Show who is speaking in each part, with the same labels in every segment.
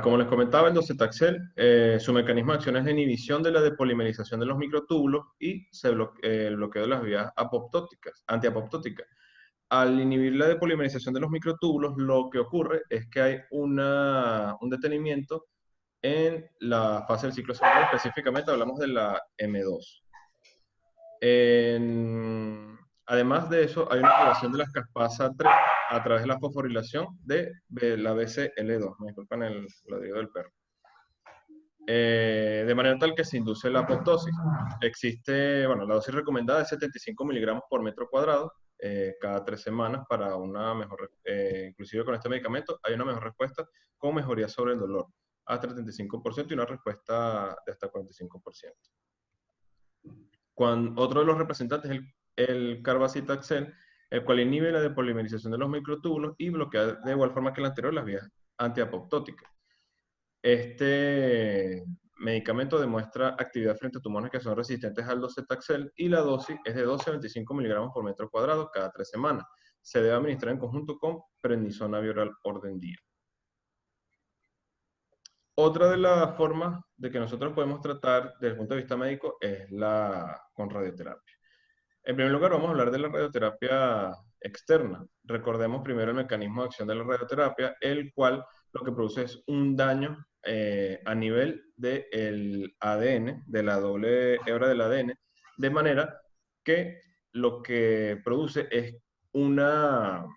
Speaker 1: Como les comentaba, el docetaxel, su mecanismo de acción es la inhibición de la depolimerización de los microtúbulos y el bloqueo de las vías antiapoptóticas. Al inhibir la depolimerización de los microtúbulos, lo que ocurre es que hay un detenimiento en la fase del ciclo celular, específicamente hablamos de la M2. Además de eso, hay una activación de las caspasa 3 a través de la fosforilación de la BCL2. Me disculpan lo digo del perro. De manera tal que se induce la apoptosis. Existe, bueno, la dosis recomendada es 75 miligramos por metro cuadrado cada 3 semanas para una mejor, inclusive con este medicamento, hay una mejor respuesta con mejoría sobre el dolor, hasta el 35% y una respuesta de hasta 45%. Otro de los representantes es el carbacitaxel, el cual inhibe la depolimerización de los microtúbulos y bloquea de igual forma que el anterior las vías antiapoptóticas. Este medicamento demuestra actividad frente a tumores que son resistentes al docetaxel y la dosis es de 12 a 25 miligramos por metro cuadrado cada 3 semanas. Se debe administrar en conjunto con prednisona bioral orden día. Otra de las formas de que nosotros podemos tratar desde el punto de vista médico es con radioterapia. En primer lugar, vamos a hablar de la radioterapia externa. Recordemos primero el mecanismo de acción de la radioterapia, el cual lo que produce es un daño a nivel del ADN, de la doble hebra del ADN, de manera que lo que produce es una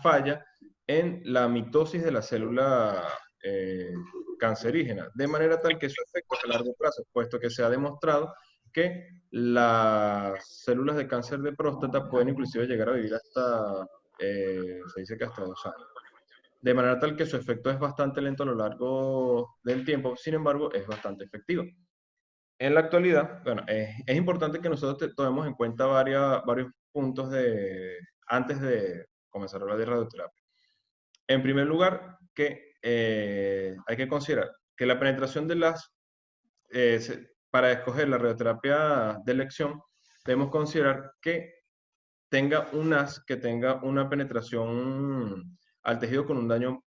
Speaker 1: falla en la mitosis de la célula eh, cancerígena, de manera tal que su efecto es a largo plazo, puesto que se ha demostrado que las células de cáncer de próstata pueden inclusive llegar a vivir hasta, se dice que hasta 2 años. De manera tal que su efecto es bastante lento a lo largo del tiempo, sin embargo, es bastante efectivo. En la actualidad, bueno, es importante que nosotros tomemos en cuenta varios puntos antes de comenzar a hablar de radioterapia. En primer lugar, que hay que considerar que la penetración para escoger la radioterapia de elección, debemos considerar que tenga que tenga una penetración al tejido con un daño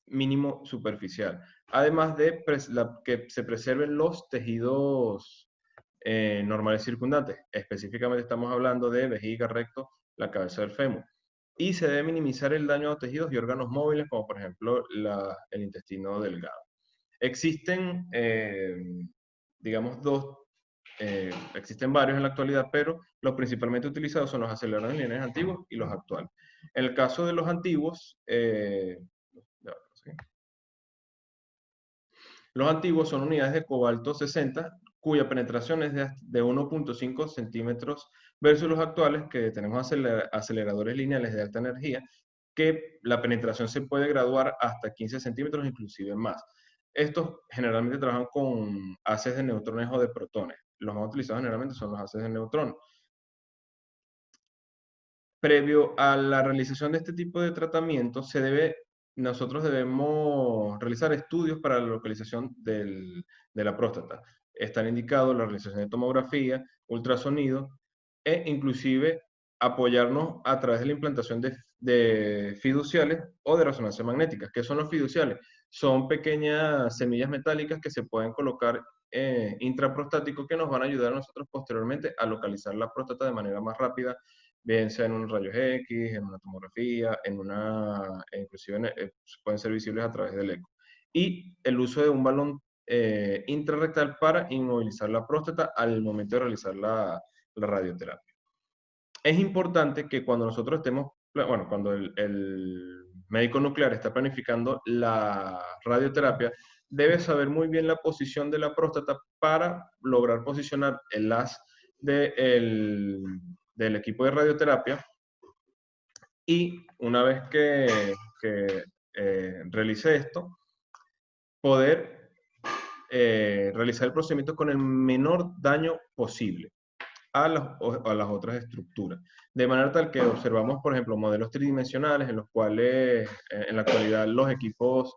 Speaker 1: mínimo superficial. Además de que se preserven los tejidos normales circundantes. Específicamente estamos hablando de vejiga, recto, la cabeza del fémur. Y se debe minimizar el daño a tejidos y órganos móviles, como por ejemplo el intestino delgado. Existen, digamos, existen varios en la actualidad, pero los principalmente utilizados son los aceleradores lineales antiguos y los actuales. En el caso de los antiguos, los antiguos son unidades de cobalto 60, cuya penetración es de 1.5 centímetros, versus los actuales, que tenemos aceleradores lineales de alta energía, que la penetración se puede graduar hasta 15 centímetros, inclusive más. Estos generalmente trabajan con haces de neutrones o de protones. Los más utilizados generalmente son los haces de neutrones. Previo a la realización de este tipo de tratamiento, nosotros debemos realizar estudios para la localización de la próstata. Están indicados la realización de tomografía, ultrasonido e inclusive apoyarnos a través de la implantación de fiduciales o de resonancia magnética. ¿Qué son los fiduciales? Son pequeñas semillas metálicas que se pueden colocar intraprostático que nos van a ayudar a nosotros posteriormente a localizar la próstata de manera más rápida, bien sea en un rayos X, en una tomografía, inclusive pueden ser visibles a través del eco. Y el uso de un balón intrarrectal para inmovilizar la próstata al momento de realizar la radioterapia. Es importante que cuando nosotros cuando el médico nuclear está planificando la radioterapia, debe saber muy bien la posición de la próstata para lograr posicionar el haz del equipo de radioterapia, y una vez que realice esto, poder realizar el procedimiento con el menor daño posible a las otras estructuras. De manera tal que observamos, por ejemplo, modelos tridimensionales en los cuales en la actualidad los equipos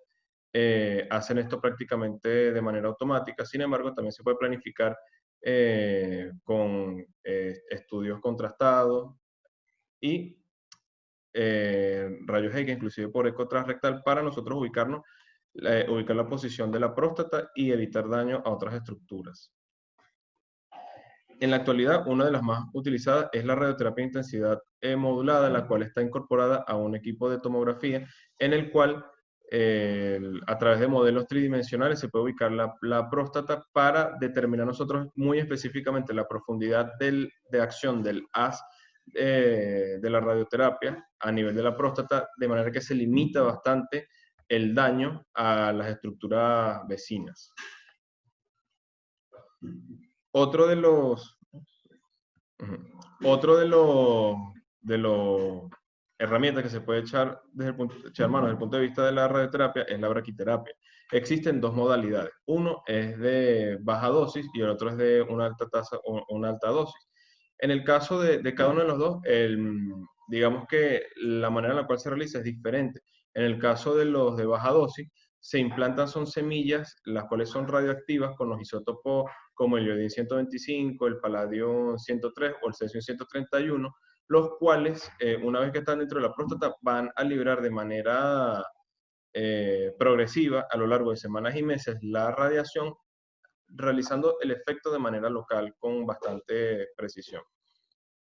Speaker 1: hacen esto prácticamente de manera automática. Sin embargo, también se puede planificar con estudios contrastados y rayos X, inclusive por eco transrectal, para nosotros ubicar la posición de la próstata y evitar daño a otras estructuras. En la actualidad, una de las más utilizadas es la radioterapia de intensidad modulada, la cual está incorporada a un equipo de tomografía en el cual a través de modelos tridimensionales se puede ubicar la próstata para determinar nosotros muy específicamente la profundidad de acción del haz de la radioterapia a nivel de la próstata, de manera que se limita bastante el daño a las estructuras vecinas. Otro de los, otro de los herramientas que se puede echar mano desde el punto de vista de la radioterapia es la braquiterapia. Existen dos modalidades. Uno es de baja dosis y el otro es de una alta tasa o una alta dosis. En el caso de cada uno de los dos, digamos que la manera en la cual se realiza es diferente. En el caso de los de baja dosis, se implantan son semillas, las cuales son radioactivas con los isótopos como el iodín 125, el paladio 103 o el cesio 131, los cuales, una vez que están dentro de la próstata, van a liberar de manera progresiva a lo largo de semanas y meses la radiación, realizando el efecto de manera local con bastante precisión.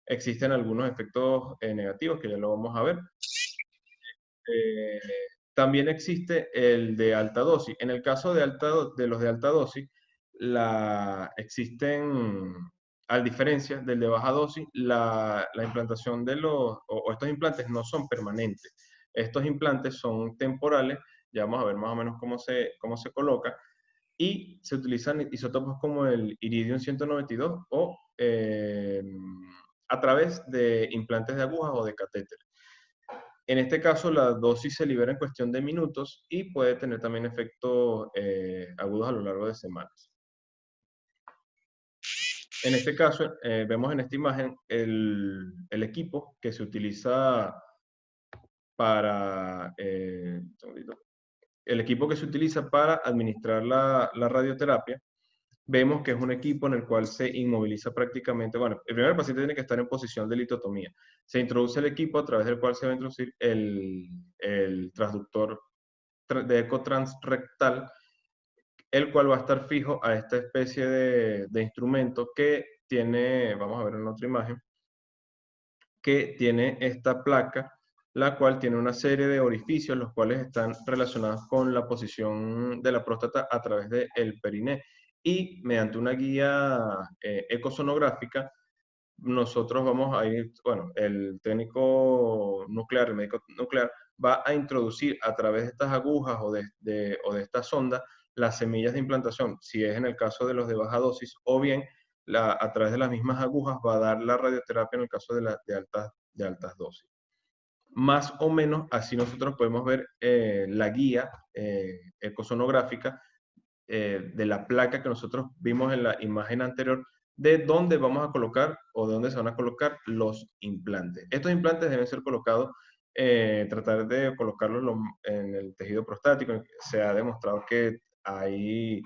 Speaker 1: Existen algunos efectos negativos que ya lo vamos a ver. También existe el de alta dosis. En el caso de los de alta dosis, existen, a diferencia del de baja dosis, la implantación de o estos implantes no son permanentes. Estos implantes son temporales, ya vamos a ver más o menos cómo se coloca, y se utilizan isótopos como el iridium 192 o a través de implantes de agujas o de catéter. En este caso, la dosis se libera en cuestión de minutos y puede tener también efectos agudos a lo largo de semanas. En este caso, vemos en esta imagen el equipo que se utiliza para administrar la radioterapia. Vemos que es un equipo en el cual se inmoviliza prácticamente, bueno, el primer paciente tiene que estar en posición de litotomía. Se introduce el equipo a través del cual se va a introducir el transductor de eco transrectal, el cual va a estar fijo a esta especie de instrumento que tiene, vamos a ver en otra imagen, que tiene esta placa, la cual tiene una serie de orificios, los cuales están relacionados con la posición de la próstata a través del periné. Y mediante una guía ecosonográfica, nosotros vamos a ir, bueno, el técnico nuclear, el médico nuclear, va a introducir a través de estas agujas o de esta sonda las semillas de implantación, si es en el caso de los de baja dosis, o bien a través de las mismas agujas va a dar la radioterapia en el caso de altas dosis. Más o menos así nosotros podemos ver la guía ecosonográfica de la placa que nosotros vimos en la imagen anterior, de dónde vamos a colocar o de dónde se van a colocar los implantes. Estos implantes deben ser colocados, tratar de colocarlos en el tejido prostático. Se ha demostrado que hay,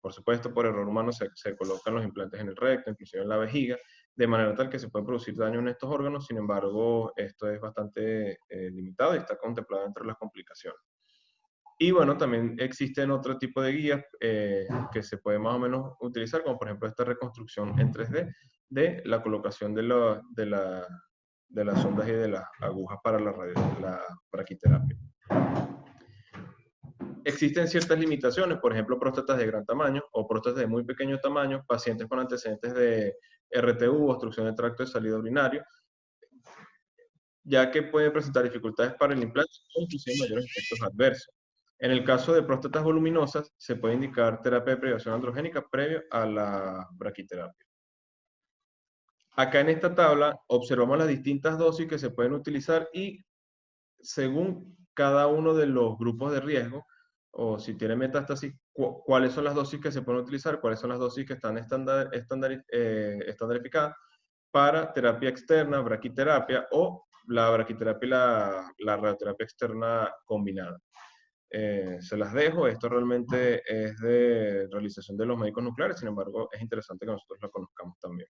Speaker 1: por supuesto, por error humano se colocan los implantes en el recto, inclusive en la vejiga, de manera tal que se puede producir daño en estos órganos. Sin embargo, esto es bastante limitado y está contemplado entre las complicaciones. Y bueno, también existen otro tipo de guías que se puede más o menos utilizar, como por ejemplo esta reconstrucción en 3D de la colocación de las sondas y de las agujas para la braquiterapia. Existen ciertas limitaciones, por ejemplo, próstatas de gran tamaño o próstatas de muy pequeño tamaño, pacientes con antecedentes de RTU, obstrucción del tracto de salida urinario, ya que pueden presentar dificultades para el implante o inclusive mayores efectos adversos. En el caso de próstatas voluminosas, se puede indicar terapia de privación androgénica previo a la braquiterapia. Acá en esta tabla observamos las distintas dosis que se pueden utilizar y según cada uno de los grupos de riesgo, o si tiene metástasis, cuáles son las dosis que se pueden utilizar, cuáles son las dosis que están estandarificadas para terapia externa, braquiterapia o la braquiterapia y la radioterapia externa combinada. Se las dejo, esto realmente es de realización de los médicos nucleares, sin embargo es interesante que nosotros la conozcamos también.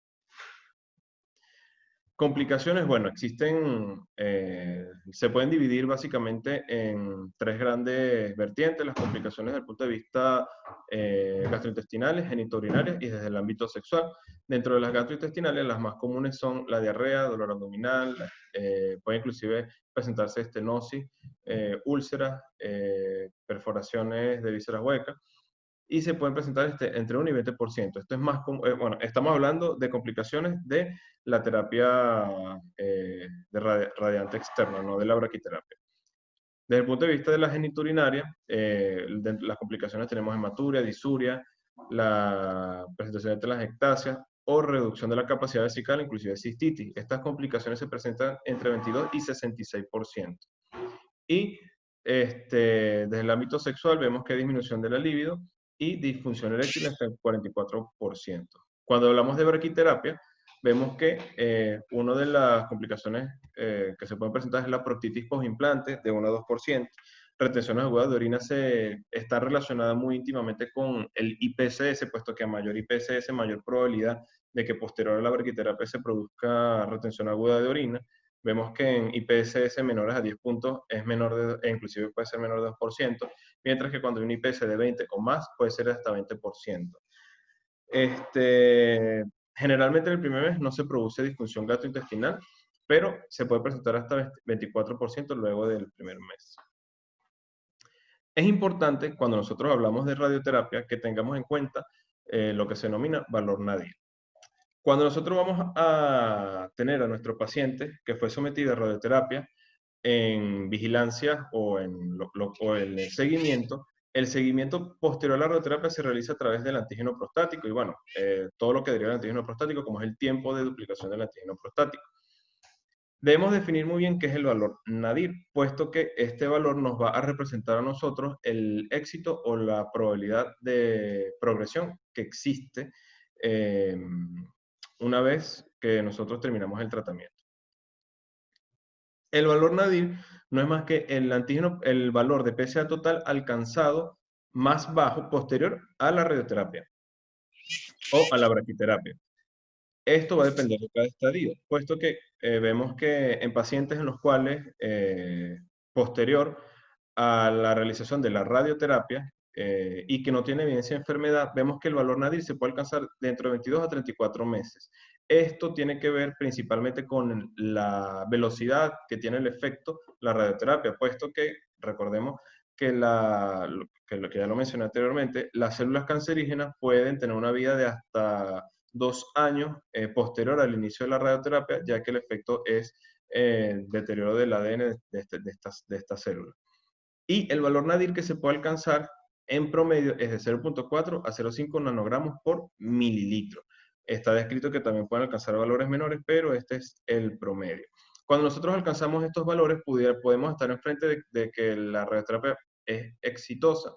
Speaker 1: Complicaciones, bueno, existen, se pueden dividir básicamente en tres grandes vertientes: las complicaciones desde el punto de vista gastrointestinales, genitourinarias y desde el ámbito sexual. Dentro de las gastrointestinales, las más comunes son la diarrea, dolor abdominal, puede inclusive presentarse estenosis, úlceras, perforaciones de vísceras huecas, y se pueden presentar entre 1 y 20%. Esto es más, bueno, estamos hablando de complicaciones de la terapia radiante externa, no de la braquiterapia. Desde el punto de vista de la geniturinaria, las complicaciones tenemos hematuria, disuria, la presentación de telangiectasia o reducción de la capacidad vesical, inclusive cistitis. Estas complicaciones se presentan entre 22 y 66%. Y desde el ámbito sexual vemos que hay disminución de la libido y disfunción eréctil hasta el 44%. Cuando hablamos de braquiterapia, vemos que una de las complicaciones que se pueden presentar es la proctitis postimplante de 1 a 2%. Retenciones agudas de orina está relacionada muy íntimamente con el IPSS, puesto que a mayor IPSS, mayor probabilidad de que posterior a la braquiterapia se produzca retención aguda de orina. Vemos que en IPSS menores a 10 puntos es menor de, inclusive puede ser menor de 2%, mientras que cuando hay un IPS de 20 o más puede ser hasta 20%. Generalmente en el primer mes no se produce disfunción gastrointestinal, pero se puede presentar hasta 24% luego del primer mes. Es importante, cuando nosotros hablamos de radioterapia, que tengamos en cuenta lo que se denomina valor Nadir. Cuando nosotros vamos a tener a nuestro paciente que fue sometido a radioterapia en vigilancia o en el seguimiento posterior a la radioterapia se realiza a través del antígeno prostático y bueno, todo lo que deriva del antígeno prostático, como es el tiempo de duplicación del antígeno prostático. Debemos definir muy bien qué es el valor Nadir, puesto que este valor nos va a representar a nosotros el éxito o la probabilidad de progresión que existe eh, una vez que nosotros terminamos el tratamiento. El valor Nadir no es más que el valor de PSA total alcanzado más bajo posterior a la radioterapia o a la braquiterapia. Esto va a depender de cada estadio, puesto que vemos que en pacientes en los cuales posterior a la realización de la radioterapia y que no tiene evidencia de enfermedad, vemos que el valor Nadir se puede alcanzar dentro de 22 a 34 meses. Esto tiene que ver principalmente con la velocidad que tiene el efecto la radioterapia, puesto que, recordemos que, lo que ya lo mencioné anteriormente, las células cancerígenas pueden tener una vida de hasta 2 años posterior al inicio de la radioterapia, ya que el efecto es deterioro del ADN de estas células. Y el valor Nadir que se puede alcanzar en promedio es de 0.4 a 0.5 nanogramos por mililitro. Está descrito que también pueden alcanzar valores menores, pero este es el promedio. Cuando nosotros alcanzamos estos valores, podemos estar enfrente de que la radioterapia es exitosa.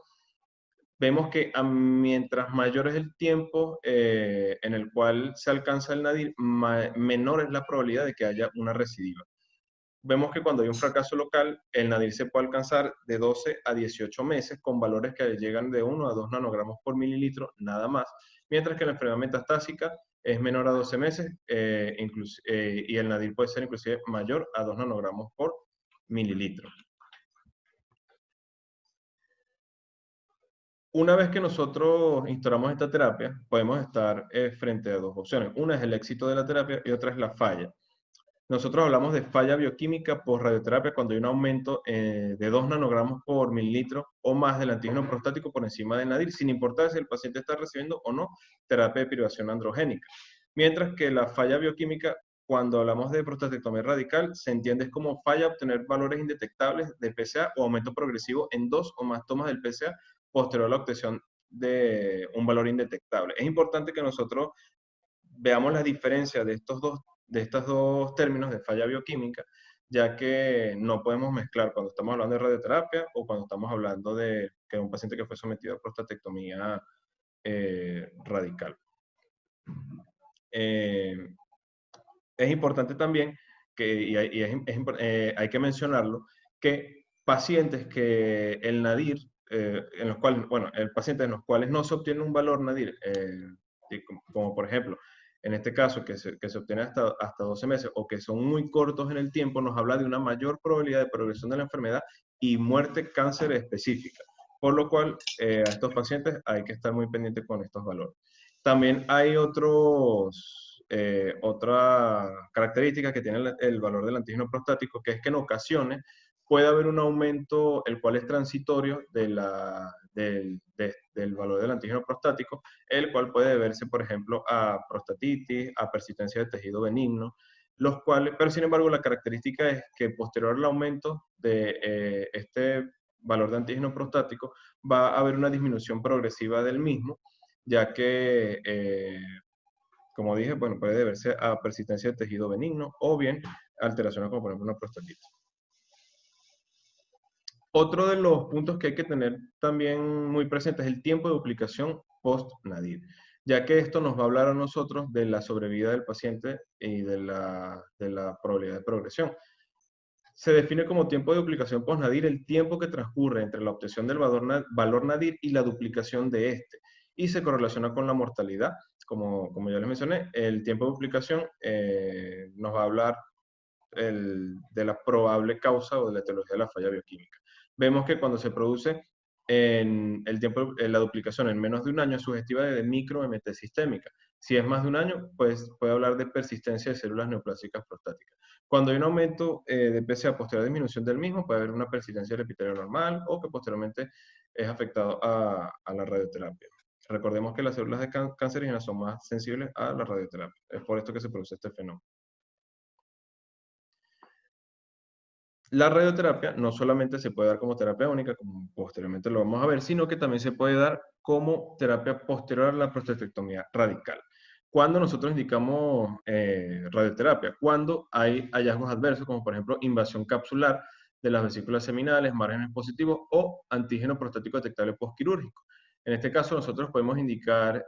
Speaker 1: Vemos que mientras mayor es el tiempo en el cual se alcanza el Nadir, menor es la probabilidad de que haya una recidiva. Vemos que cuando hay un fracaso local, el Nadir se puede alcanzar de 12 a 18 meses con valores que llegan de 1 a 2 nanogramos por mililitro, nada más, mientras que la enfermedad metastásica es menor a 12 meses y el Nadir puede ser inclusive mayor a 2 nanogramos por mililitro. Una vez que nosotros instauramos esta terapia, podemos estar frente a dos opciones. Una es el éxito de la terapia y otra es la falla. Nosotros hablamos de falla bioquímica por radioterapia cuando hay un aumento de 2 nanogramos por mililitro o más del antígeno prostático por encima de Nadir, sin importar si el paciente está recibiendo o no terapia de privación androgénica. Mientras que la falla bioquímica, cuando hablamos de prostatectomía radical, se entiende como falla obtener valores indetectables de PSA o aumento progresivo en 2 o más tomas del PSA posterior a la obtención de un valor indetectable. Es importante que nosotros veamos la diferencia de estos dos términos de falla bioquímica, ya que no podemos mezclar cuando estamos hablando de radioterapia o cuando estamos hablando de que un paciente que fue sometido a prostatectomía radical. Es importante también, hay que mencionarlo, que pacientes que el Nadir, en los cuales, bueno, pacientes en los cuales no se obtiene un valor Nadir, como por ejemplo en este caso que se obtiene hasta 12 meses o que son muy cortos en el tiempo, nos habla de una mayor probabilidad de progresión de la enfermedad y muerte cáncer específica. Por lo cual, a estos pacientes hay que estar muy pendientes con estos valores. También hay otra característica que tiene el valor del antígeno prostático, que es que en ocasiones puede haber un aumento, el cual es transitorio del valor del antígeno prostático, el cual puede deberse, por ejemplo, a prostatitis, a persistencia de tejido benigno, los cuales, pero sin embargo la característica es que posterior al aumento de este valor de antígeno prostático va a haber una disminución progresiva del mismo, ya que, como dije, bueno, puede deberse a persistencia de tejido benigno o bien alteraciones como por ejemplo una prostatitis. Otro de los puntos que hay que tener también muy presente es el tiempo de duplicación post-nadir, ya que esto nos va a hablar a nosotros de la sobrevida del paciente y de la probabilidad de progresión. Se define como tiempo de duplicación post-nadir el tiempo que transcurre entre la obtención del valor nadir y la duplicación de este, y se correlaciona con la mortalidad. Como ya les mencioné, el tiempo de duplicación nos va a hablar de la probable causa o de la etiología de la falla bioquímica. Vemos que cuando se produce la duplicación en menos de un año es sugestiva de micro-MT sistémica. Si es más de un año, pues puede hablar de persistencia de células neoplásicas prostáticas. Cuando hay un aumento de PSA posterior a disminución del mismo, puede haber una persistencia del epitelio normal o que posteriormente es afectado a la radioterapia. Recordemos que las células de cancerígenas son más sensibles a la radioterapia. Es por esto que se produce este fenómeno. La radioterapia no solamente se puede dar como terapia única, como posteriormente lo vamos a ver, sino que también se puede dar como terapia posterior a la prostatectomía radical. Cuando nosotros indicamos radioterapia, cuando hay hallazgos adversos, como por ejemplo invasión capsular de las vesículas seminales, márgenes positivos o antígeno prostático detectable postquirúrgico. En este caso, nosotros podemos indicar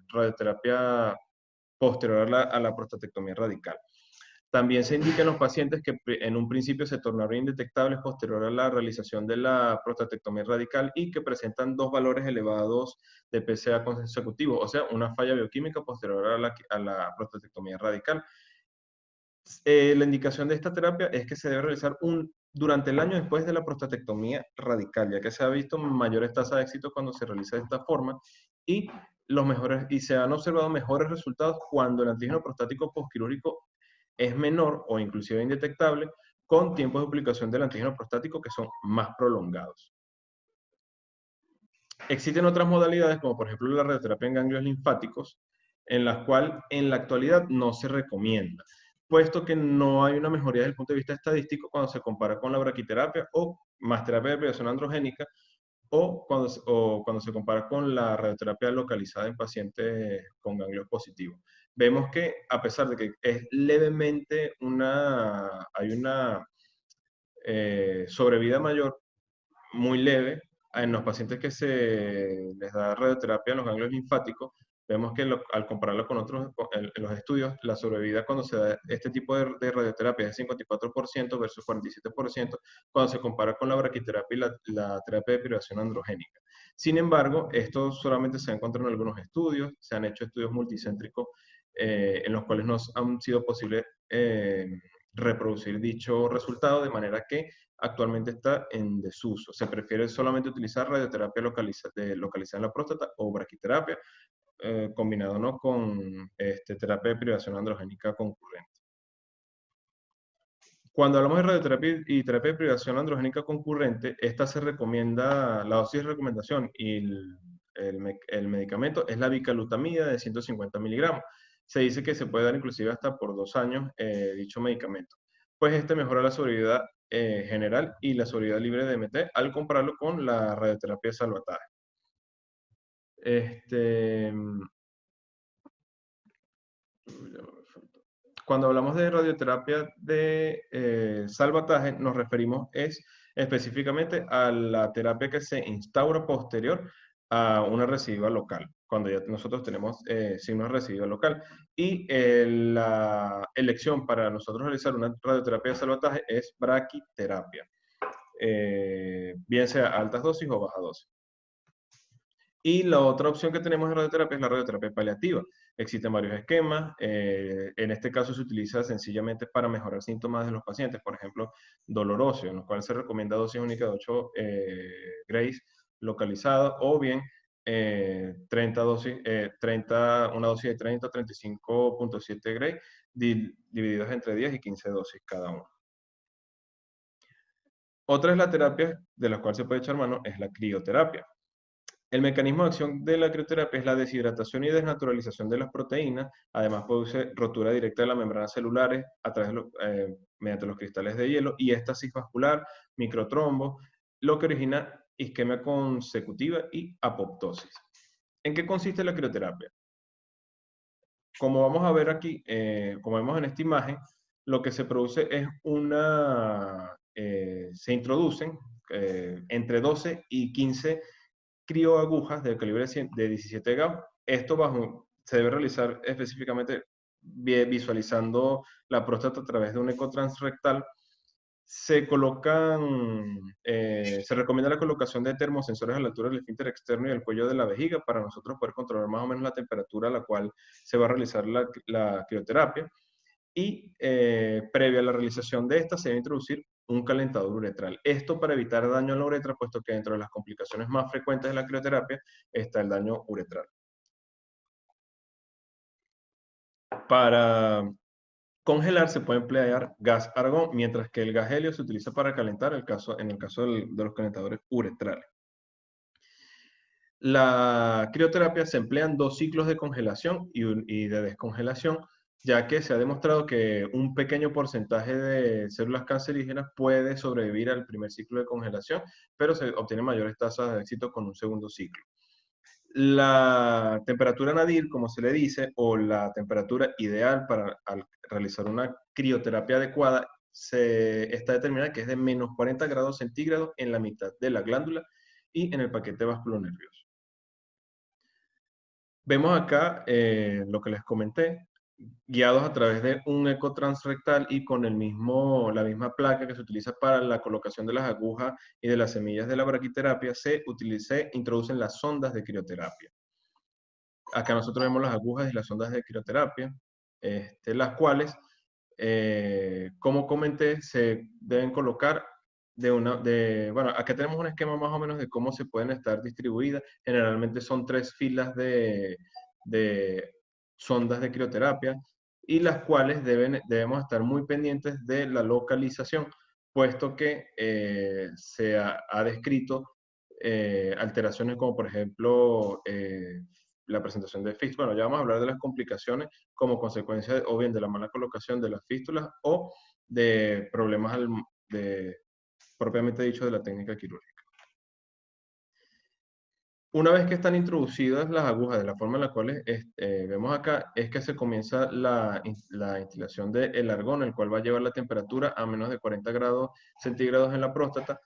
Speaker 1: radioterapia posterior a la prostatectomía radical. También se indica en los pacientes que en un principio se tornaron indetectables posterior a la realización de la prostatectomía radical y que presentan dos valores elevados de PSA consecutivos, o sea, una falla bioquímica posterior a la prostatectomía radical. La indicación de esta terapia es que se debe realizar durante el año después de la prostatectomía radical, ya que se ha visto mayores tasas de éxito cuando se realiza de esta forma y, se han observado mejores resultados cuando el antígeno prostático postquirúrgico es menor o inclusive indetectable, con tiempos de duplicación del antígeno prostático que son más prolongados. Existen otras modalidades, como por ejemplo la radioterapia en ganglios linfáticos, en las cuales en la actualidad no se recomienda, puesto que no hay una mejoría desde el punto de vista estadístico cuando se compara con la braquiterapia o más terapia de depilación androgénica, o cuando se compara con la radioterapia localizada en pacientes con ganglios positivos. Vemos que a pesar de que es levemente hay una sobrevida mayor, muy leve, en los pacientes que se les da radioterapia en los ganglios linfáticos, vemos que al compararlo con otros, en los estudios, la sobrevida cuando se da este tipo de radioterapia es 54% versus 47% cuando se compara con la braquiterapia y la terapia de privación androgénica. Sin embargo, esto solamente se ha encontrado en algunos estudios, se han hecho estudios multicéntricos en los cuales no han sido posible reproducir dicho resultado, de manera que actualmente está en desuso. Se prefiere solamente utilizar radioterapia localizada en la próstata o braquiterapia, combinado, ¿no?, con terapia de privación androgénica concurrente. Cuando hablamos de radioterapia y terapia de privación androgénica concurrente, esta se recomienda, la dosis de recomendación y el medicamento es la bicalutamida de 150 miligramos. Se dice que se puede dar inclusive hasta por 2 años dicho medicamento. Pues este mejora la sobrevida general y la sobrevida libre de MT al compararlo con la radioterapia de salvataje. Cuando hablamos de radioterapia de salvataje, nos referimos específicamente a la terapia que se instaura posterior a una recidiva local, cuando ya nosotros tenemos signos de recidiva local. Y la elección para nosotros realizar una radioterapia de salvataje es braquiterapia, bien sea altas dosis o bajas dosis. Y la otra opción que tenemos en radioterapia es la radioterapia paliativa. Existen varios esquemas. En este caso se utiliza sencillamente para mejorar síntomas de los pacientes, por ejemplo, dolor óseo, en los cuales se recomienda dosis única de 8 grays localizada, o bien 30 dosis, 30, una dosis de 30 a 35.7 gray divididos entre 10 y 15 dosis cada uno. Otra es la terapia de la cual se puede echar mano, es la crioterapia. El mecanismo de acción de la crioterapia es la deshidratación y desnaturalización de las proteínas. Además, produce rotura directa de las membranas celulares a través mediante los cristales de hielo y éstasis vascular, microtrombos, lo que origina isquemia consecutiva y apoptosis. ¿En qué consiste la crioterapia? Como vamos a ver aquí, como vemos en esta imagen, lo que se produce es se introducen entre 12 y 15 crioagujas de calibre de 17 Gauss. Esto se debe realizar específicamente visualizando la próstata a través de un eco transrectal. Se recomienda la colocación de termosensores a la altura del esfínter externo y del cuello de la vejiga para nosotros poder controlar más o menos la temperatura a la cual se va a realizar la crioterapia. Y previa a la realización de esta se debe introducir un calentador uretral. Esto para evitar daño a la uretra, puesto que dentro de las complicaciones más frecuentes de la crioterapia está el daño uretral. Para congelar se puede emplear gas argón, mientras que el gas helio se utiliza para calentar en el caso de los calentadores uretrales. La crioterapia se emplean 2 ciclos de congelación y de descongelación, ya que se ha demostrado que un pequeño porcentaje de células cancerígenas puede sobrevivir al primer ciclo de congelación, pero se obtienen mayores tasas de éxito con un segundo ciclo. La temperatura nadir, como se le dice, o la temperatura ideal para realizar una crioterapia adecuada, está determinada que es de menos 40 grados centígrados en la mitad de la glándula y en el paquete vasculonervioso. Vemos acá lo que les comenté, guiados a través de un eco transrectal y con la misma placa que se utiliza para la colocación de las agujas y de las semillas de la braquiterapia, se introducen las sondas de crioterapia. Acá nosotros vemos las agujas y las sondas de crioterapia, las cuales, como comenté, se deben colocar bueno, acá tenemos un esquema más o menos de cómo se pueden estar distribuidas. Generalmente son 3 filas de sondas de crioterapia y las cuales debemos estar muy pendientes de la localización, puesto que se ha descrito alteraciones como por ejemplo la presentación de fístulas. Bueno, ya vamos a hablar de las complicaciones como consecuencia o bien de la mala colocación de las fístulas o de problemas propiamente dicho de la técnica quirúrgica. Una vez que están introducidas las agujas de la forma en la cual vemos acá, es que se comienza la instilación del argón, el cual va a llevar la temperatura a menos de 40 grados centígrados en la próstata,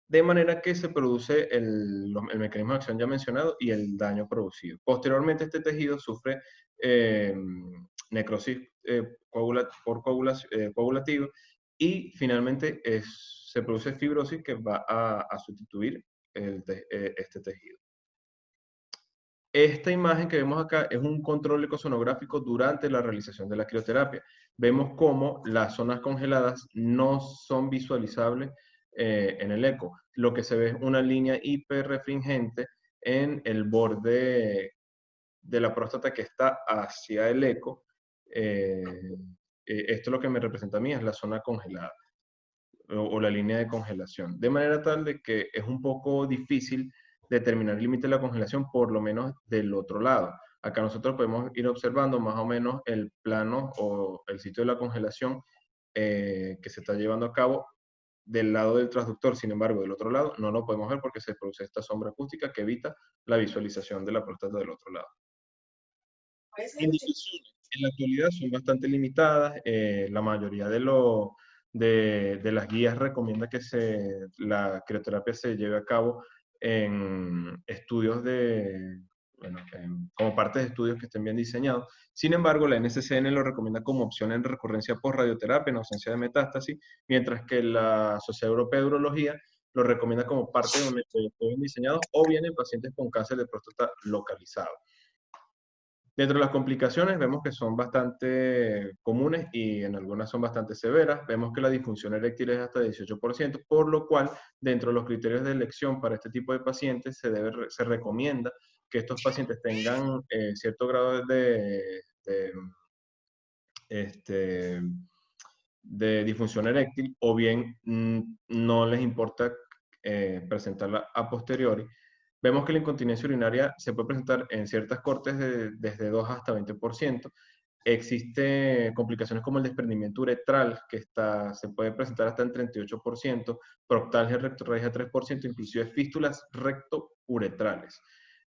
Speaker 1: de manera que se produce el mecanismo de acción ya mencionado y el daño producido. Posteriormente, este tejido sufre necrosis coagulativa y finalmente se produce fibrosis que va a sustituir este tejido. Esta imagen que vemos acá es un control ecosonográfico durante la realización de la crioterapia. Vemos cómo las zonas congeladas no son visualizables en el eco. Lo que se ve es una línea hiperrefringente en el borde de la próstata que está hacia el eco. Esto es lo que me representa a mí, es la zona congelada o la línea de congelación. De manera tal de que es un poco difícil determinar el límite de la congelación, por lo menos del otro lado. Acá nosotros podemos ir observando más o menos el plano o el sitio de la congelación que se está llevando a cabo del lado del transductor. Sin embargo, del otro lado no lo podemos ver porque se produce esta sombra acústica que evita la visualización de la próstata del otro lado. Indicaciones en la actualidad son bastante limitadas. La mayoría de las guías recomienda que la crioterapia se lleve a cabo en estudios como parte de estudios que estén bien diseñados. Sin embargo, la NCCN lo recomienda como opción en recurrencia por radioterapia en ausencia de metástasis, mientras que la Sociedad Europea de Urología lo recomienda como parte de un proyecto bien diseñado, o bien en pacientes con cáncer de próstata localizado. Dentro de las complicaciones vemos que son bastante comunes y en algunas son bastante severas. Vemos que la disfunción eréctil es hasta 18%, por lo cual dentro de los criterios de elección para este tipo de pacientes se recomienda que estos pacientes tengan cierto grado este, de disfunción eréctil, o bien no les importa presentarla a posteriori. Vemos que la incontinencia urinaria se puede presentar en ciertas cortes desde 2 hasta 20%. Existen complicaciones como el desprendimiento uretral, que se puede presentar hasta en 38%, proctalgia rectorragia 3%, inclusive fístulas rectouretrales.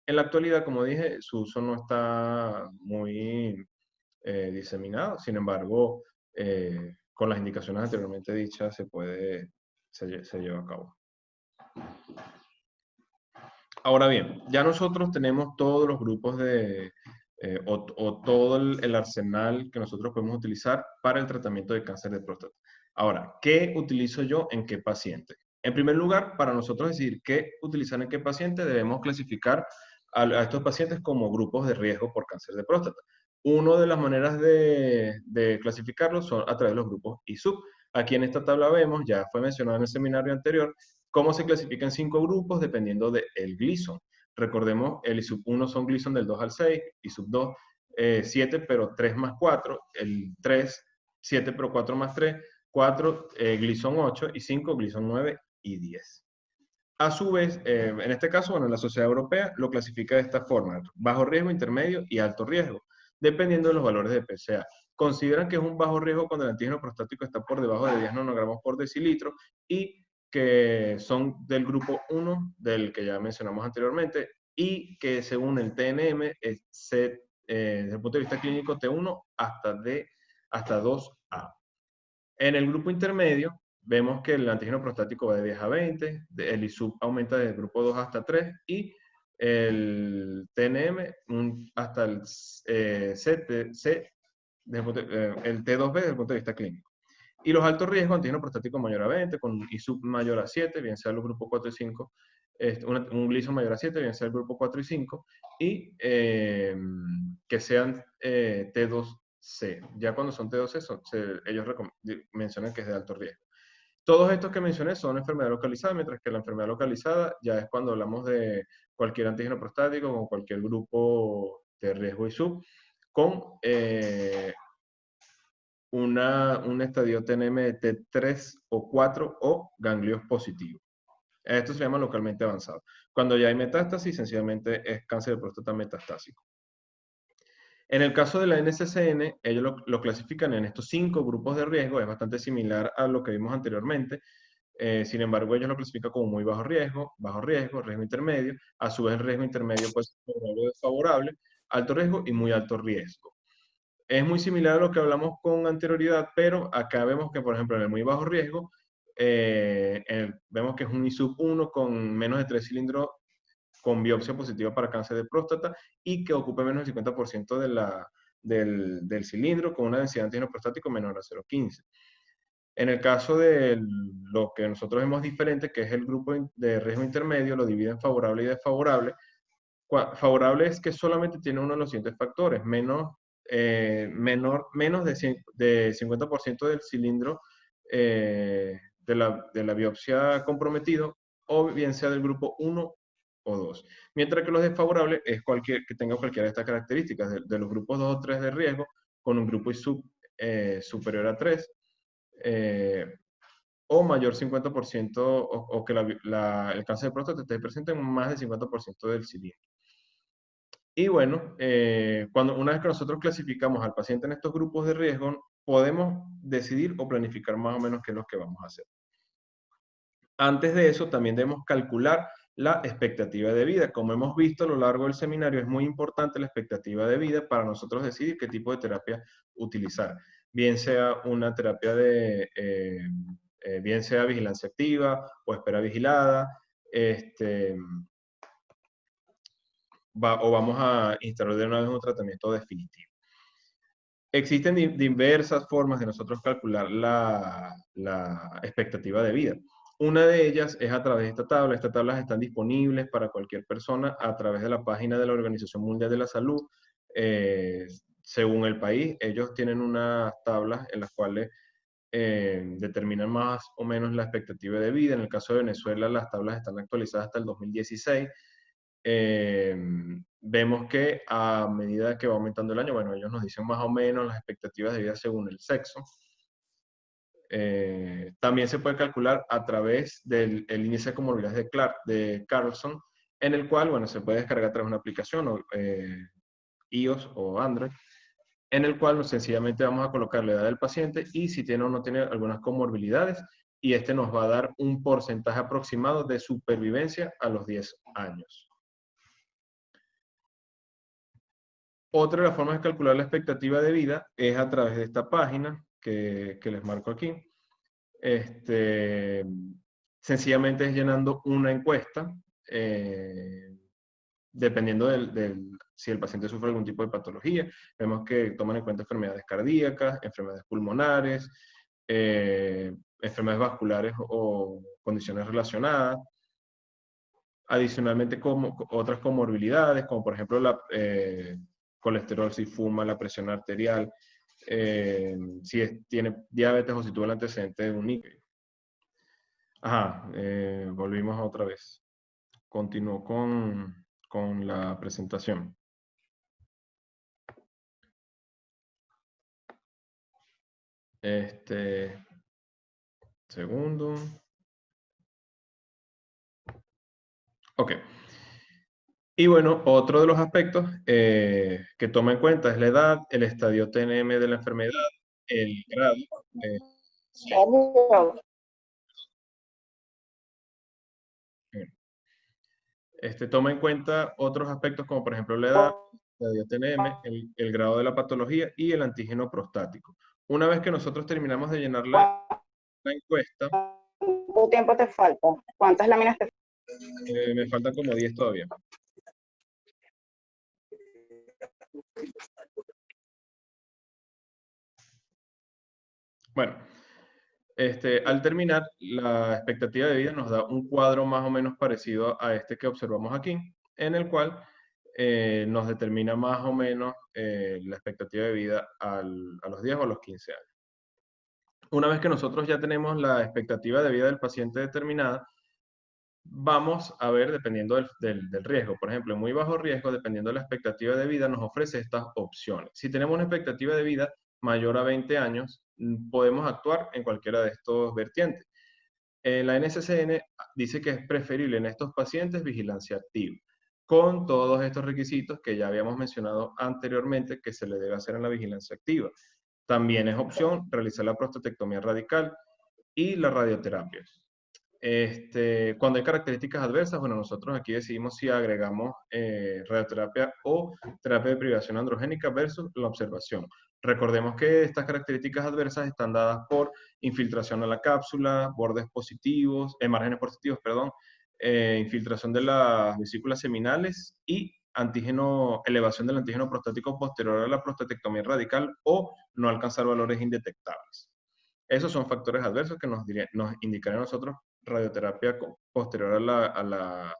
Speaker 1: En la actualidad, como dije, su uso no está muy diseminado. Sin embargo, con las indicaciones anteriormente dichas se lleva a cabo. Ahora bien, ya nosotros tenemos todos los grupos o todo el arsenal que nosotros podemos utilizar para el tratamiento de cáncer de próstata. Ahora, ¿qué utilizo yo en qué paciente? En primer lugar, para nosotros decidir qué utilizar en qué paciente, debemos clasificar a estos pacientes como grupos de riesgo por cáncer de próstata. Una de las maneras de clasificarlos son a través de los grupos ISUP. Aquí en esta tabla vemos, ya fue mencionado en el seminario anterior, cómo se clasifican 5 grupos dependiendo del Gleason. Recordemos, el ISUP 1 son Gleason del 2 al 6, ISUP 2, 7 pero 3 más 4, el 3, 7 pero 4 más 3, 4, Gleason 8 y 5, Gleason 9 y 10. A su vez, en este caso, bueno, la Sociedad Europea lo clasifica de esta forma: bajo riesgo, intermedio y alto riesgo, dependiendo de los valores de PSA. Consideran que es un bajo riesgo cuando el antígeno prostático está por debajo de 10 nanogramos por decilitro, y que son del grupo 1, del que ya mencionamos anteriormente, y que según el TNM, desde el punto de vista clínico, T1 hasta 2A. En el grupo intermedio, vemos que el antígeno prostático va de 10 a 20, el ISUP aumenta del grupo 2 hasta 3, y el TNM hasta el el T2B desde el punto de vista clínico. Y los altos riesgos, antígeno prostático mayor a 20, con ISUP mayor a 7, bien sea el grupo 4 y 5, un Gleason mayor a 7, bien sea el grupo 4 y 5, y que sean T2C. Ya cuando son T2C, ellos mencionan que es de alto riesgo. Todos estos que mencioné son enfermedad localizada, mientras que la enfermedad localizada ya es cuando hablamos de cualquier antígeno prostático con cualquier grupo de riesgo ISUP, con un estadio TNM de T3 o 4 o ganglios positivos. Esto se llama localmente avanzado. Cuando ya hay metástasis, sencillamente es cáncer de próstata metastásico. En el caso de la NCCN, ellos lo clasifican en estos 5 grupos de riesgo. Es bastante similar a lo que vimos anteriormente. Sin embargo, ellos lo clasifican como muy bajo riesgo, riesgo intermedio. A su vez, el riesgo intermedio puede ser favorable o desfavorable, alto riesgo y muy alto riesgo. Es muy similar a lo que hablamos con anterioridad, pero acá vemos que, por ejemplo, en el muy bajo riesgo, vemos que es un ISUP 1 con menos de 3 cilindros con biopsia positiva para cáncer de próstata y que ocupe menos del 50% del cilindro, con una densidad de antígeno prostático menor a 0,15. En el caso de lo que nosotros vemos diferente, que es el grupo de riesgo intermedio, lo divide en favorable y desfavorable. Favorable es que solamente tiene uno de los siguientes factores: menos de 50% del cilindro de la biopsia comprometido, o bien sea del grupo 1 o 2. Mientras que los desfavorables es que tenga cualquiera de estas características, de los grupos 2 o 3 de riesgo, con un grupo ISUP superior a 3, o mayor 50%, o que el cáncer de próstata esté presente en más del 50% del cilindro. Y bueno, una vez que nosotros clasificamos al paciente en estos grupos de riesgo, podemos decidir o planificar más o menos qué es lo que vamos a hacer. Antes de eso, también debemos calcular la expectativa de vida. Como hemos visto a lo largo del seminario, es muy importante la expectativa de vida para nosotros decidir qué tipo de terapia utilizar. Bien sea una terapia bien sea vigilancia activa o espera vigilada, o vamos a instalar de una vez un tratamiento definitivo. Existen diversas formas de nosotros calcular la expectativa de vida. Una de ellas es a través de esta tabla. Estas tablas están disponibles para cualquier persona a través de la página de la Organización Mundial de la Salud. Según el país, ellos tienen unas tablas en las cuales determinan más o menos la expectativa de vida. En el caso de Venezuela, las tablas están actualizadas hasta el 2016. Vemos que a medida que va aumentando el año, bueno, ellos nos dicen más o menos las expectativas de vida según el sexo. También se puede calcular a través del el índice de comorbilidades de Carlson, en el cual, bueno, se puede descargar a través de una aplicación, o, iOS o Android, en el cual sencillamente vamos a colocar la edad del paciente y si tiene o no tiene algunas comorbilidades, y este nos va a dar un porcentaje aproximado de supervivencia a los 10 años. Otra de las formas de calcular la expectativa de vida es a través de esta página que les marco aquí. Sencillamente es llenando una encuesta, dependiendo si el paciente sufre algún tipo de patología. Vemos que toman en cuenta enfermedades cardíacas, enfermedades pulmonares, enfermedades vasculares o condiciones relacionadas. Adicionalmente, otras comorbilidades, como por ejemplo la colesterol si fuma, la presión arterial, si tiene diabetes o si tuvo el antecedente de un ICE. Ajá, volvimos otra vez. Continúo con la presentación. Segundo. Ok. Y bueno, otro de los aspectos que toma en cuenta es la edad, el estadio TNM de la enfermedad, el grado. Sí. Toma en cuenta otros aspectos como por ejemplo la edad, la estadio TNM, el grado de la patología y el antígeno prostático. Una vez que nosotros terminamos de llenar la encuesta,
Speaker 2: ¿Cuánto tiempo te falta? ¿Cuántas láminas te faltan?
Speaker 1: me faltan como 10 todavía. Bueno, al terminar, la expectativa de vida nos da un cuadro más o menos parecido a este que observamos aquí, en el cual nos determina más o menos la expectativa de vida a los 10 o a los 15 años. Una vez que nosotros ya tenemos la expectativa de vida del paciente determinada, vamos a ver, dependiendo del riesgo. Por ejemplo, en muy bajo riesgo, dependiendo de la expectativa de vida, nos ofrece estas opciones. Si tenemos una expectativa de vida mayor a 20 años, podemos actuar en cualquiera de estos vertientes. La NCCN dice que es preferible en estos pacientes vigilancia activa, con todos estos requisitos que ya habíamos mencionado anteriormente que se le debe hacer en la vigilancia activa. También es opción realizar la prostatectomía radical y la radioterapia. Cuando hay características adversas, bueno, nosotros aquí decidimos si agregamos radioterapia o terapia de privación androgénica versus la observación. Recordemos que estas características adversas están dadas por infiltración a la cápsula, bordes positivos, márgenes positivos, perdón, infiltración de las vesículas seminales y elevación del antígeno prostático posterior a la prostatectomía radical o no alcanzar valores indetectables. Esos son factores adversos que nos indicarían a nosotros radioterapia posterior a la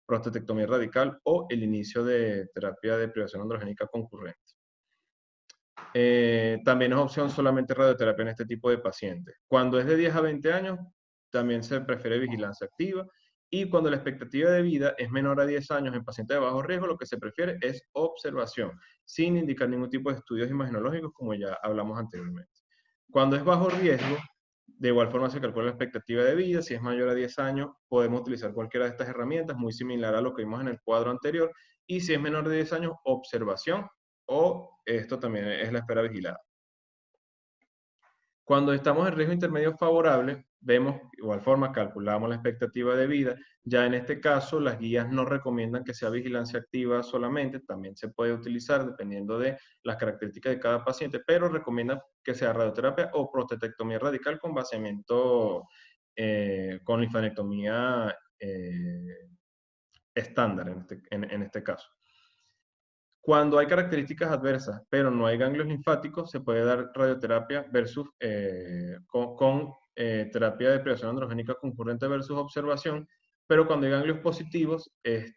Speaker 1: prostatectomía radical o el inicio de terapia de privación androgénica concurrente. También es opción solamente radioterapia en este tipo de pacientes. Cuando es de 10 a 20 años, también se prefiere vigilancia activa. Y cuando la expectativa de vida es menor a 10 años en pacientes de bajo riesgo, lo que se prefiere es observación, sin indicar ningún tipo de estudios imaginológicos, como ya hablamos anteriormente. Cuando es bajo riesgo, de igual forma se calcula la expectativa de vida. Si es mayor a 10 años, podemos utilizar cualquiera de estas herramientas, muy similar a lo que vimos en el cuadro anterior. Y si es menor de 10 años, observación, o esto también es la espera vigilada. Cuando estamos en riesgo intermedio favorable, vemos, de igual forma, calculamos la expectativa de vida. Ya en este caso, las guías no recomiendan que sea vigilancia activa solamente, también se puede utilizar dependiendo de las características de cada paciente, pero recomiendan que sea radioterapia o prostatectomía radical con vaciamiento con linfadenectomía estándar en este caso. Cuando hay características adversas, pero no hay ganglios linfáticos, se puede dar radioterapia versus con terapia de privación androgénica concurrente versus observación, pero cuando hay ganglios positivos, es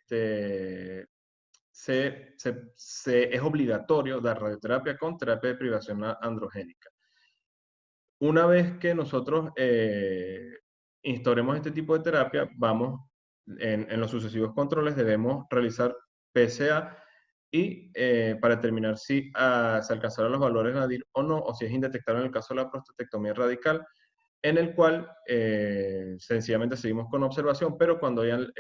Speaker 1: obligatorio dar radioterapia con terapia de privación androgénica. Una vez que nosotros instauremos este tipo de terapia, vamos, en los sucesivos controles debemos realizar PSA y para determinar si se alcanzaron los valores NADIR o no, o si es indetectable en el caso de la prostatectomía radical, en el cual sencillamente seguimos con observación, pero cuando hay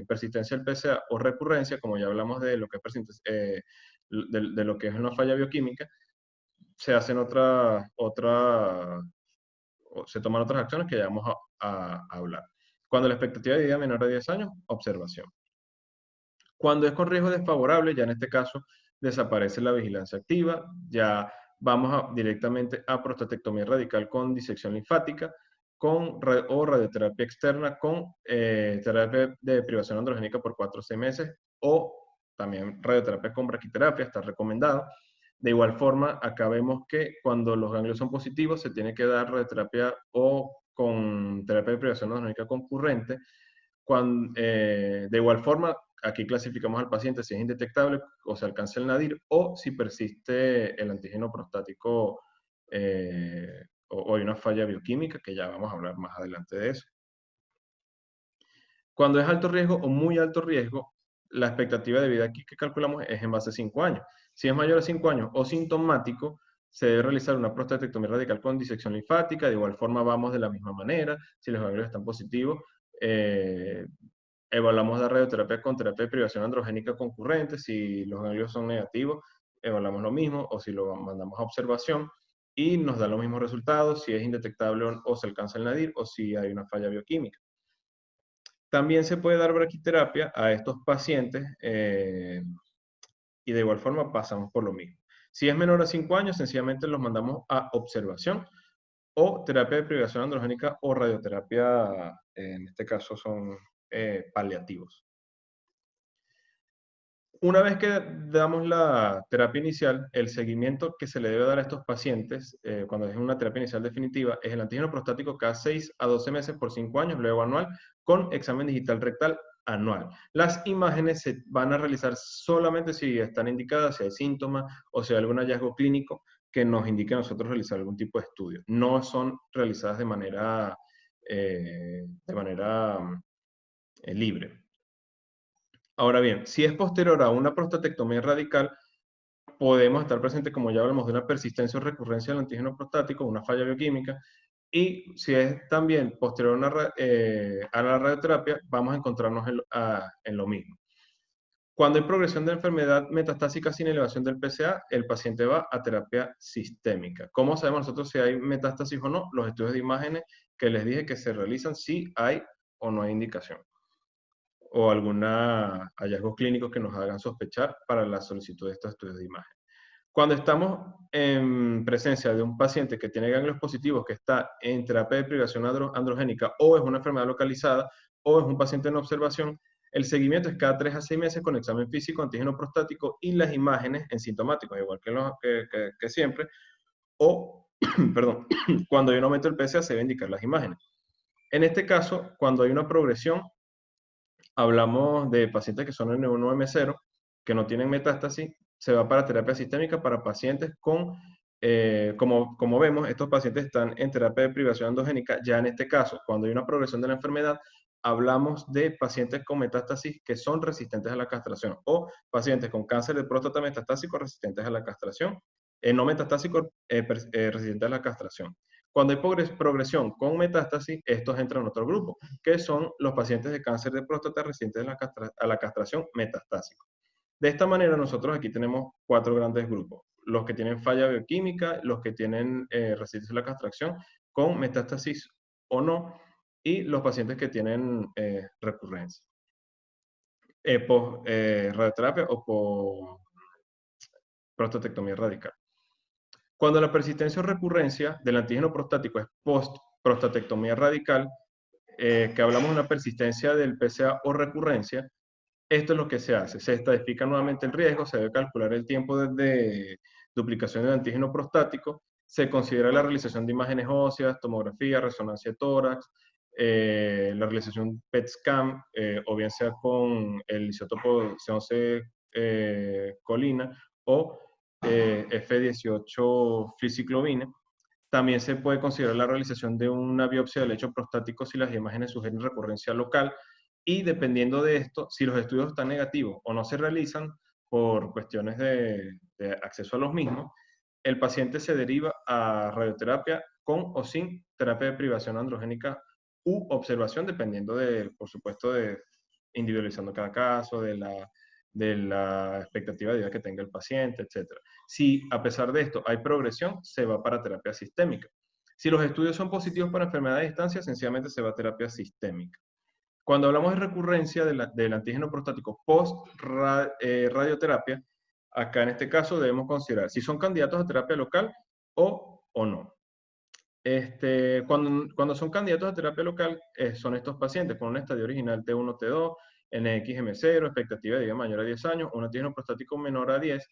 Speaker 1: persistencia del PSA o recurrencia, como ya hablamos de lo que es, de lo que es una falla bioquímica, se hacen se toman otras acciones que ya vamos a hablar. Cuando la expectativa de vida es menor a 10 años, observación. Cuando es con riesgo desfavorable, ya en este caso desaparece la vigilancia activa, ya vamos directamente a prostatectomía radical con disección linfática o radioterapia externa con terapia de privación androgénica por 4 o 6 meses, o también radioterapia con braquiterapia, está recomendado. De igual forma, acá vemos que cuando los ganglios son positivos, se tiene que dar radioterapia o con terapia de privación androgénica concurrente. De igual forma, aquí clasificamos al paciente si es indetectable o se alcanza el NADIR, o si persiste el antígeno prostático o hay una falla bioquímica, que ya vamos a hablar más adelante de eso. Cuando es alto riesgo o muy alto riesgo, la expectativa de vida aquí que calculamos es en base a 5 años. Si es mayor a 5 años o sintomático, se debe realizar una prostatectomía radical con disección linfática. De igual forma vamos de la misma manera. Si los ganglios están positivos, evaluamos la radioterapia con terapia de privación androgénica concurrente. Si los ganglios son negativos, evaluamos lo mismo, o si lo mandamos a observación y nos da los mismos resultados, si es indetectable o se alcanza el NADIR, o si hay una falla bioquímica. También se puede dar braquiterapia a estos pacientes y de igual forma pasamos por lo mismo. Si es menor a 5 años, sencillamente los mandamos a observación o terapia de privación androgénica o radioterapia, en este caso son paliativos. Una vez que damos la terapia inicial, el seguimiento que se le debe dar a estos pacientes, cuando es una terapia inicial definitiva, es el antígeno prostático cada 6 a 12 meses por 5 años, luego anual, con examen digital rectal anual. Las imágenes se van a realizar solamente si están indicadas, si hay síntomas o si hay algún hallazgo clínico que nos indique a nosotros realizar algún tipo de estudio. No son realizadas de manera libre. Ahora bien, si es posterior a una prostatectomía radical, podemos estar presentes, como ya hablamos, de una persistencia o recurrencia del antígeno prostático, una falla bioquímica, y si es también posterior a la radioterapia, vamos a encontrarnos en lo mismo. Cuando hay progresión de enfermedad metastásica sin elevación del PSA, el paciente va a terapia sistémica. ¿Cómo sabemos nosotros si hay metástasis o no? Los estudios de imágenes que les dije que se realizan si hay o no hay indicación, o algún hallazgos clínicos que nos hagan sospechar para la solicitud de estos estudios de imagen. Cuando estamos en presencia de un paciente que tiene ganglios positivos, que está en terapia de privación androgénica, o es una enfermedad localizada, o es un paciente en observación, el seguimiento es cada 3 a 6 meses con examen físico, antígeno prostático y las imágenes en sintomáticos, igual que siempre, o, perdón, cuando hay un aumento del PSA se deben indicar las imágenes. En este caso, cuando hay una progresión, hablamos de pacientes que son N1M0, que no tienen metástasis, se va para terapia sistémica para pacientes con, como vemos, estos pacientes están en terapia de privación endogénica. Ya en este caso, cuando hay una progresión de la enfermedad, hablamos de pacientes con metástasis que son resistentes a la castración, o pacientes con cáncer de próstata metastásico resistentes a la castración, no metastásico resistentes a la castración. Cuando hay progresión con metástasis, estos entran en otro grupo, que son los pacientes de cáncer de próstata resistentes a la castración metastásico. De esta manera, nosotros aquí tenemos 4 grandes grupos: los que tienen falla bioquímica, los que tienen resistencia a la castración con metástasis o no, y los pacientes que tienen recurrencia, radioterapia o por prostatectomía radical. Cuando la persistencia o recurrencia del antígeno prostático es post-prostatectomía radical, que hablamos de una persistencia del PSA o recurrencia, esto es lo que se hace. Se estadifica nuevamente el riesgo, se debe calcular el tiempo de duplicación del antígeno prostático, se considera la realización de imágenes óseas, tomografía, resonancia de tórax, la realización PET scan, o bien sea con el isótopo C11 colina o F18 flisiclovina. También se puede considerar la realización de una biopsia del lecho prostático si las imágenes sugieren recurrencia local, y dependiendo de esto, si los estudios están negativos o no se realizan por cuestiones de acceso a los mismos, el paciente se deriva a radioterapia con o sin terapia de privación androgénica u observación, dependiendo de, por supuesto, de individualizando cada caso, de la expectativa de vida que tenga el paciente, etc. Si a pesar de esto hay progresión, se va para terapia sistémica. Si los estudios son positivos para enfermedad a distancia, sencillamente se va a terapia sistémica. Cuando hablamos de recurrencia del antígeno prostático post-radioterapia, acá en este caso debemos considerar si son candidatos a terapia local o no. Cuando son candidatos a terapia local, son estos pacientes con un estadio original T1, T2, NXM0, expectativa de vida mayor a 10 años, un antígeno prostático menor a 10.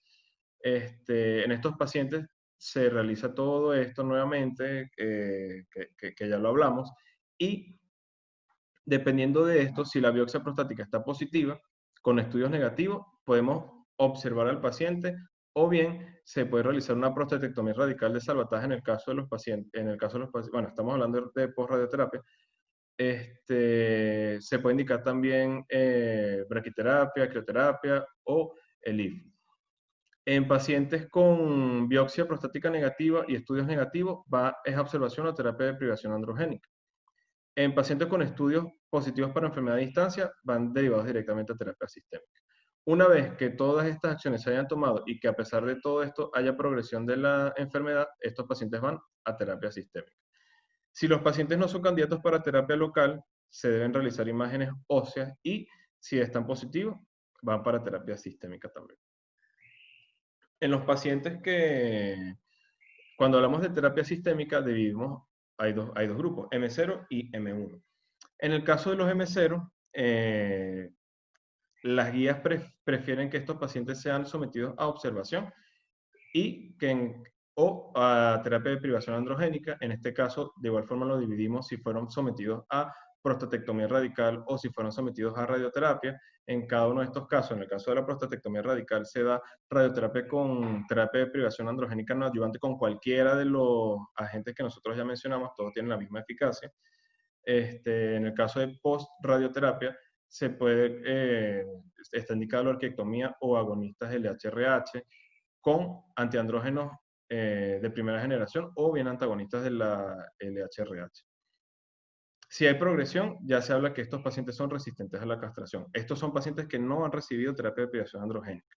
Speaker 1: En estos pacientes se realiza todo esto nuevamente, que ya lo hablamos, y dependiendo de esto, si la biopsia prostática está positiva, con estudios negativos, podemos observar al paciente, o bien se puede realizar una prostatectomía radical de salvataje en el caso de los pacientes, bueno, estamos hablando de post-radioterapia. Se puede indicar también braquiterapia, crioterapia o el IF. En pacientes con biopsia prostática negativa y estudios negativos, es observación o terapia de privación androgénica. En pacientes con estudios positivos para enfermedad a distancia, van derivados directamente a terapia sistémica. Una vez que todas estas acciones se hayan tomado y que a pesar de todo esto haya progresión de la enfermedad, estos pacientes van a terapia sistémica. Si los pacientes no son candidatos para terapia local, se deben realizar imágenes óseas, y si están positivos, van para terapia sistémica también. En los pacientes cuando hablamos de terapia sistémica, dividimos, hay dos grupos, M0 y M1. En el caso de los M0, las guías prefieren que estos pacientes sean sometidos a observación o a terapia de privación androgénica. En este caso, de igual forma lo dividimos si fueron sometidos a prostatectomía radical o si fueron sometidos a radioterapia. En cada uno de estos casos, en el caso de la prostatectomía radical, se da radioterapia con terapia de privación androgénica no adyuvante con cualquiera de los agentes que nosotros ya mencionamos, todos tienen la misma eficacia. En el caso de post-radioterapia, está indicada la orquiectomía o agonistas LHRH con antiandrógenos de primera generación o bien antagonistas de la LHRH. Si hay progresión, ya se habla que estos pacientes son resistentes a la castración. Estos son pacientes que no han recibido terapia de privación androgénica.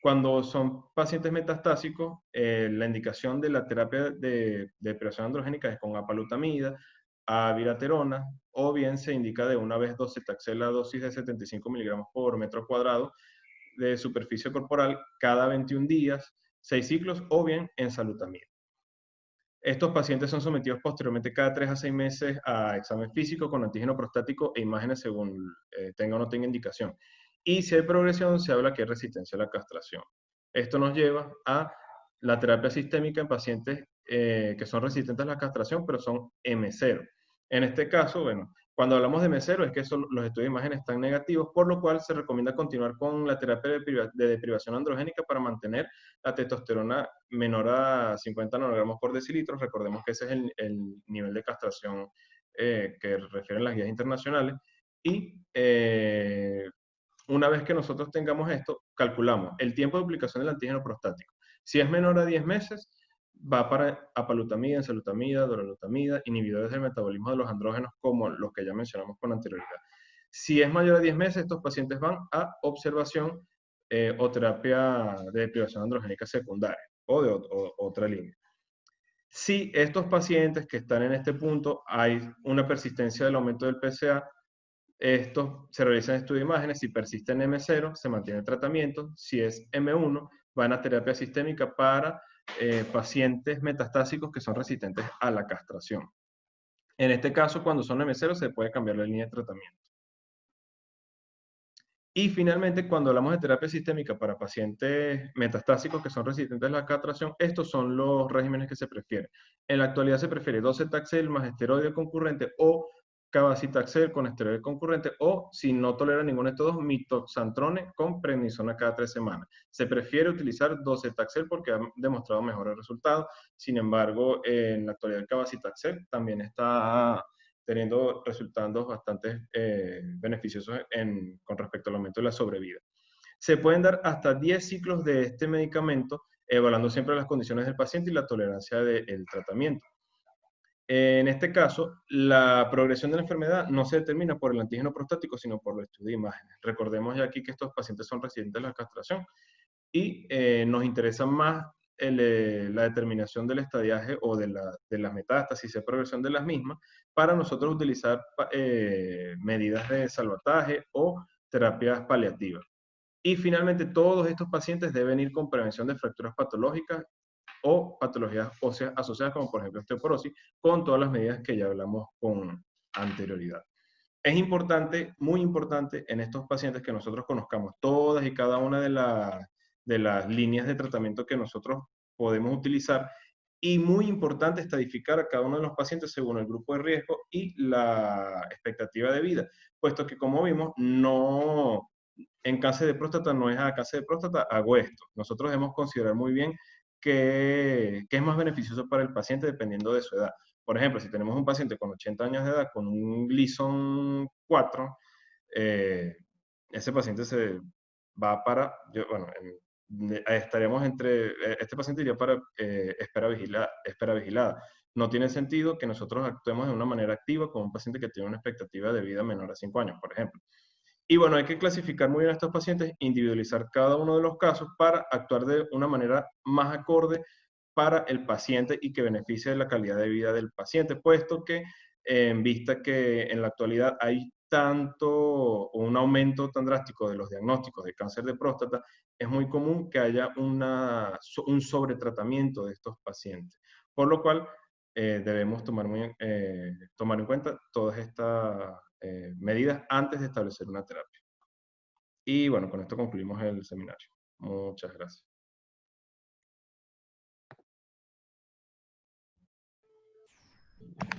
Speaker 1: Cuando son pacientes metastásicos, la indicación de la terapia de privación androgénica es con apalutamida, abiraterona, o bien se indica de una vez docetaxel a dosis de 75 miligramos por metro cuadrado de superficie corporal cada 21 días, 6 ciclos, o bien ensalutamida. Estos pacientes son sometidos posteriormente cada 3 a 6 meses a examen físico con antígeno prostático e imágenes según tenga o no tenga indicación. Y si hay progresión, se habla que hay resistencia a la castración. Esto nos lleva a la terapia sistémica en pacientes que son resistentes a la castración, pero son M0. En este caso, bueno, cuando hablamos de M0 es que los estudios de imágenes están negativos, por lo cual se recomienda continuar con la terapia de deprivación androgénica para mantener la testosterona menor a 50 nanogramos por decilitro. Recordemos que ese es el nivel de castración que refieren las guías internacionales. Y una vez que nosotros tengamos esto, calculamos el tiempo de aplicación del antígeno prostático. Si es menor a 10 meses, va para apalutamida, ensalutamida, dolalutamida, inhibidores del metabolismo de los andrógenos como los que ya mencionamos con anterioridad. Si es mayor a 10 meses, estos pacientes van a observación o terapia de privación androgénica secundaria o de otra línea. Si estos pacientes que están en este punto hay una persistencia del aumento del PSA, se realizan estudios de imágenes. Si persiste en M0, se mantiene el tratamiento. Si es M1, van a terapia sistémica para pacientes metastásicos que son resistentes a la castración. En este caso, cuando son M0, se puede cambiar la línea de tratamiento. Y finalmente, cuando hablamos de terapia sistémica para pacientes metastásicos que son resistentes a la castración, estos son los regímenes que se prefieren. En la actualidad se prefiere docetaxel más esteroide concurrente o cabazitaxel con esteroide concurrente o, si no tolera ninguno de estos dos, mitoxantrone con prednisona cada 3 semanas. Se prefiere utilizar docetaxel porque ha demostrado mejores resultados. Sin embargo, en la actualidad el cabazitaxel también está teniendo resultados bastante beneficiosos con respecto al aumento de la sobrevida. Se pueden dar hasta 10 ciclos de este medicamento, evaluando siempre las condiciones del paciente y la tolerancia del tratamiento. En este caso, la progresión de la enfermedad no se determina por el antígeno prostático, sino por los estudios de imágenes. Recordemos ya aquí que estos pacientes son residentes de la castración y nos interesa más la determinación del estadiaje o de las metástasis y progresión de las mismas para nosotros utilizar medidas de salvataje o terapias paliativas. Y finalmente, todos estos pacientes deben ir con prevención de fracturas patológicas o patologías óseas asociadas, como por ejemplo osteoporosis, con todas las medidas que ya hablamos con anterioridad. Es importante, muy importante en estos pacientes que nosotros conozcamos todas y cada una de las líneas de tratamiento que nosotros podemos utilizar y muy importante estadificar a cada uno de los pacientes según el grupo de riesgo y la expectativa de vida, puesto que como vimos, no, en cáncer de próstata no es a cáncer de próstata, hago esto. Nosotros debemos considerar muy bien qué es más beneficioso para el paciente dependiendo de su edad. Por ejemplo, si tenemos un paciente con 80 años de edad con un Gleason 4, eh, ese paciente se va para, bueno, estaremos este paciente iría para espera vigilada. No tiene sentido que nosotros actuemos de una manera activa con un paciente que tiene una expectativa de vida menor a 5 años, por ejemplo. Y bueno, hay que clasificar muy bien a estos pacientes, individualizar cada uno de los casos para actuar de una manera más acorde para el paciente y que beneficie de la calidad de vida del paciente, puesto que en vista que en la actualidad hay tanto un aumento tan drástico de los diagnósticos de cáncer de próstata, es muy común que haya un sobretratamiento de estos pacientes, por lo cual debemos tomar en cuenta todas estas medidas antes de establecer una terapia. Y bueno, con esto concluimos el seminario. Muchas gracias.